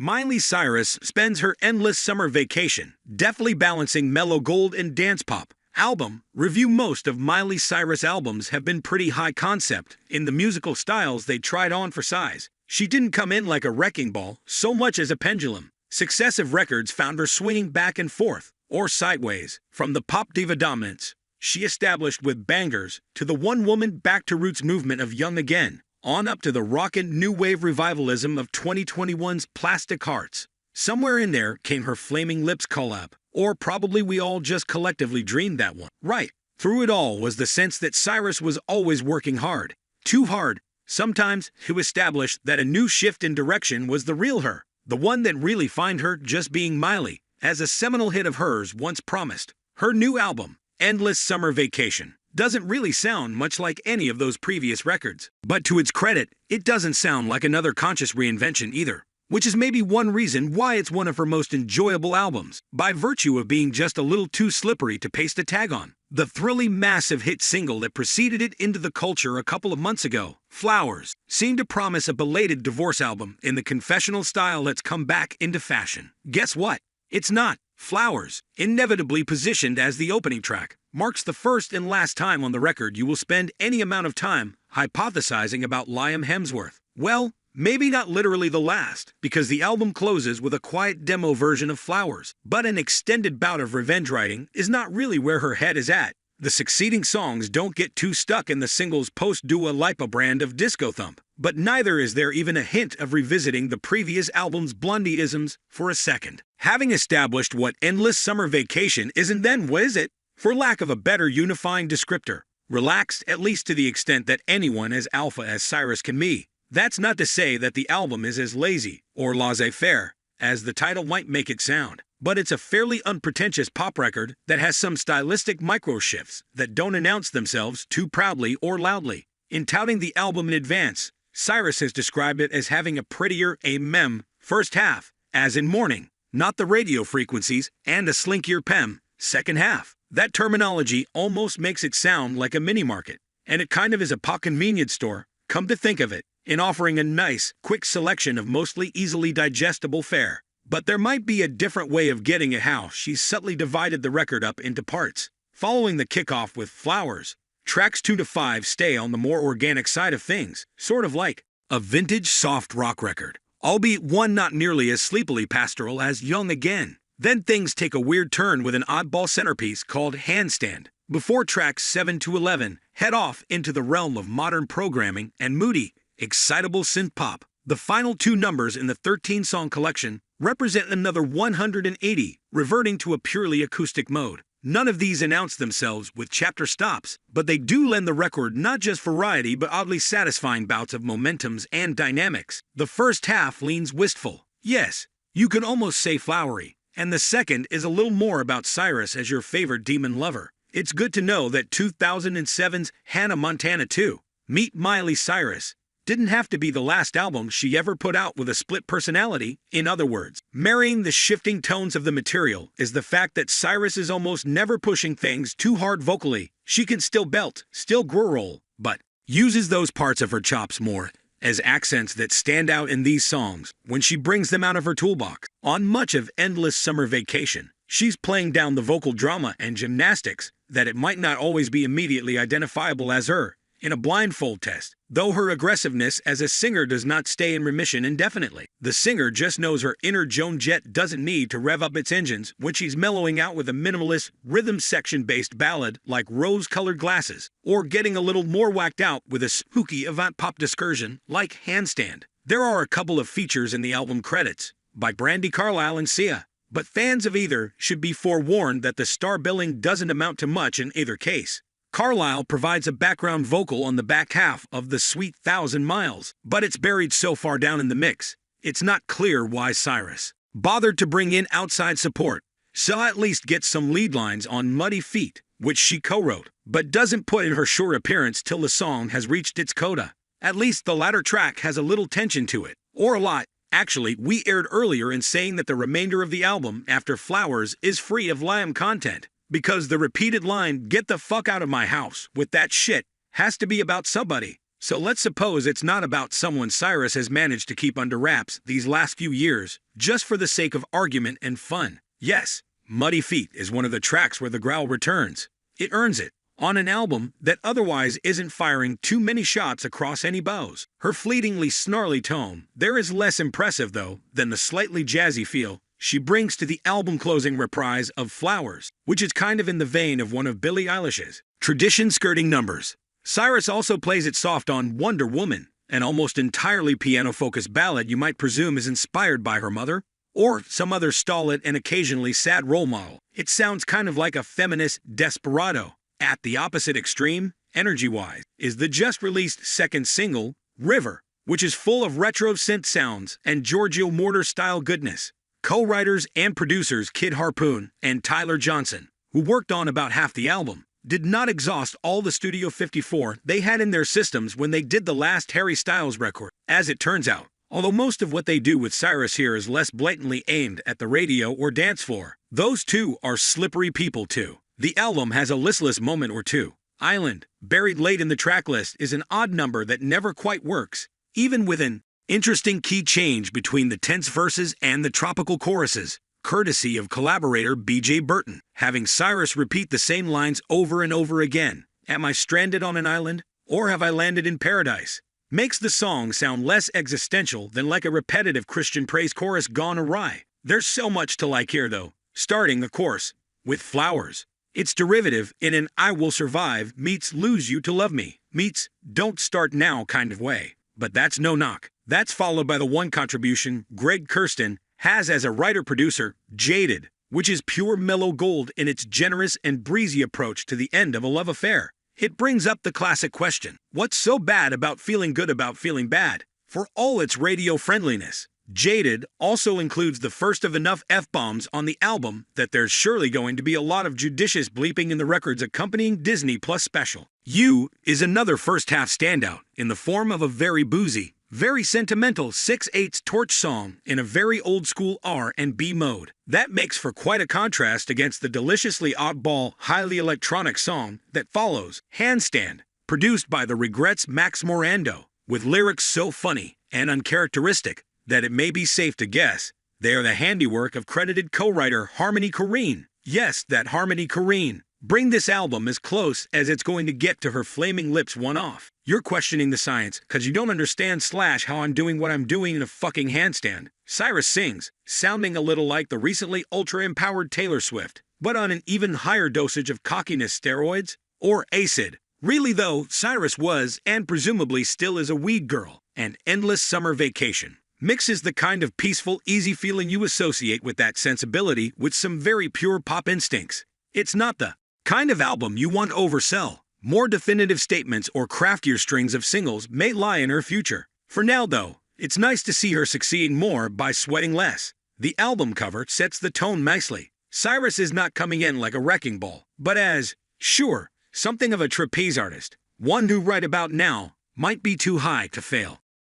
Miley Cyrus spends her endless summer vacation deftly balancing mellow gold and dance pop. Album review. Most of Miley Cyrus' albums have been pretty high concept in the musical styles they tried on for size. She didn't come in like a wrecking ball so much as a pendulum. Successive records found her swinging back and forth, or sideways, from the pop diva dominance she established with bangers to the one-woman back-to-roots movement of Young Again, on up to the rockin' new wave revivalism of 2021's Plastic Hearts. Somewhere in there came her Flaming Lips collab, or probably we all just collectively dreamed that one. Right, through it all was the sense that Cyrus was always working hard, too hard, sometimes, to establish that a new shift in direction was the real her, the one that really find her just being Miley, as a seminal hit of hers once promised. Her new album, Endless Summer Vacation, doesn't really sound much like any of those previous records. But to its credit, it doesn't sound like another conscious reinvention either, which is maybe one reason why it's one of her most enjoyable albums, by virtue of being just a little too slippery to paste a tag on. The thrilling massive hit single that preceded it into the culture a couple of months ago, Flowers, seemed to promise a belated divorce album in the confessional style that's come back into fashion. Guess what? It's not. Flowers, inevitably positioned as the opening track, marks the first and last time on the record you will spend any amount of time hypothesizing about Liam Hemsworth. Well, maybe not literally the last, because the album closes with a quiet demo version of Flowers, but an extended bout of revenge writing is not really where her head is at. The succeeding songs don't get too stuck in the single's post-Dua Lipa brand of disco thump, but neither is there even a hint of revisiting the previous album's Blondie-isms for a second. Having established what Endless Summer Vacation isn't, then what is it? For lack of a better unifying descriptor, relaxed, at least to the extent that anyone as alpha as Cyrus can be. That's not to say that the album is as lazy or laissez-faire as the title might make it sound, but it's a fairly unpretentious pop record that has some stylistic micro-shifts that don't announce themselves too proudly or loudly. In touting the album in advance, Cyrus has described it as having a prettier d.r.e.a.m first half, as in morning, not the radio frequencies, and a slinkier p.e.m second half. That terminology almost makes it sound like a mini-market, and it kind of is a pot convenience store, come to think of it, in offering a nice, quick selection of mostly easily digestible fare. But there might be a different way of getting at how she's subtly divided the record up into parts. Following the kickoff with Flowers, tracks 2 to 5 stay on the more organic side of things, sort of like a vintage soft rock record, albeit one not nearly as sleepily pastoral as Young Again. Then things take a weird turn with an oddball centerpiece called Handstand, before tracks 7 to 11 head off into the realm of modern programming and moody, excitable synth pop. The final 2 numbers in the 13-song collection represent another 180, reverting to a purely acoustic mode. None of these announce themselves with chapter stops, but they do lend the record not just variety but oddly satisfying bouts of momentums and dynamics. The first half leans wistful, yes, you could almost say flowery, and the second is a little more about Cyrus as your favorite demon lover. It's good to know that 2007's Hannah Montana 2, Meet Miley Cyrus, didn't have to be the last album she ever put out with a split personality. In other words, marrying the shifting tones of the material is the fact that Cyrus is almost never pushing things too hard vocally. She can still belt, still growl, but uses those parts of her chops more as accents that stand out in these songs when she brings them out of her toolbox. On much of Endless Summer Vacation, she's playing down the vocal drama and gymnastics that it might not always be immediately identifiable as her in a blindfold test, though her aggressiveness as a singer does not stay in remission indefinitely. The singer just knows her inner Joan Jett doesn't need to rev up its engines when she's mellowing out with a minimalist, rhythm section-based ballad like Rose-Colored Glasses, or getting a little more whacked out with a spooky avant-pop discursion like Handstand. There are a couple of features in the album credits, by Brandi Carlile and Sia, but fans of either should be forewarned that the star billing doesn't amount to much in either case. Carlile provides a background vocal on the back half of The Sweet Thousand Miles, but it's buried so far down in the mix, it's not clear why Cyrus bothered to bring in outside support. Sia at least gets some lead lines on Muddy Feet, which she co-wrote, but doesn't put in her short appearance till the song has reached its coda. At least the latter track has a little tension to it, or a lot. Actually, we erred earlier in saying that the remainder of the album after Flowers is free of Liam content, because the repeated line, "Get the fuck out of my house with that shit," has to be about somebody. So let's suppose it's not about someone Cyrus has managed to keep under wraps these last few years, just for the sake of argument and fun. Yes, Muddy Feet is one of the tracks where the growl returns. It earns it, on an album that otherwise isn't firing too many shots across any bows. Her fleetingly snarly tone there is less impressive, though, than the slightly jazzy feel she brings to the album-closing reprise of Flowers, which is kind of in the vein of one of Billie Eilish's tradition-skirting numbers. Cyrus also plays it soft on Wonder Woman, an almost entirely piano-focused ballad you might presume is inspired by her mother, or some other stolid and occasionally sad role model. It sounds kind of like a feminist desperado. At the opposite extreme, energy-wise, is the just-released second single, River, which is full of retro synth sounds and Giorgio Moroder-style goodness. Co-writers and producers Kid Harpoon and Tyler Johnson, who worked on about half the album, did not exhaust all the Studio 54 they had in their systems when they did the last Harry Styles record. As it turns out, although most of what they do with Cyrus here is less blatantly aimed at the radio or dance floor, those two are slippery people too. The album has a listless moment or two. Island, buried late in the track list, is an odd number that never quite works, even with an interesting key change between the tense verses and the tropical choruses, courtesy of collaborator B.J. Burton, having Cyrus repeat the same lines over and over again. Am I stranded on an island? Or have I landed in paradise? Makes the song sound less existential than like a repetitive Christian praise chorus gone awry. There's so much to like here, though. Starting, of course, with Flowers. Its derivative in an I Will Survive meets Lose You to Love Me meets Don't Start Now kind of way. But that's no knock. That's followed by the one contribution Greg Kurstin has as a writer-producer, Jaded, which is pure mellow gold in its generous and breezy approach to the end of a love affair. It brings up the classic question, what's so bad about feeling good about feeling bad? For all its radio friendliness, Jaded also includes the first of enough F-bombs on the album that there's surely going to be a lot of judicious bleeping in the record's accompanying Disney Plus special. You is another first-half standout in the form of a very boozy, very sentimental 6/8 torch song in a very old-school R&B mode. That makes for quite a contrast against the deliciously oddball, highly electronic song that follows, Handstand, produced by the Regrets' Max Morando, with lyrics so funny and uncharacteristic that it may be safe to guess they are the handiwork of credited co-writer Harmony Korine. Yes, that Harmony Korine. Bring this album as close as it's going to get to her Flaming Lips one-off. You're questioning the science because you don't understand / how I'm doing what I'm doing in a fucking handstand. Cyrus sings, sounding a little like the recently ultra-empowered Taylor Swift, but on an even higher dosage of cockiness steroids, or acid. Really though, Cyrus was, and presumably still is, a weed girl. An endless summer vacation mixes the kind of peaceful, easy feeling you associate with that sensibility with some very pure pop instincts. It's not the kind of album you want to oversell. More definitive statements or craftier strings of singles may lie in her future. For now, though, it's nice to see her succeed more by sweating less. The album cover sets the tone nicely. Cyrus is not coming in like a wrecking ball, but as, sure, something of a trapeze artist, one who right about now might be too high to fail.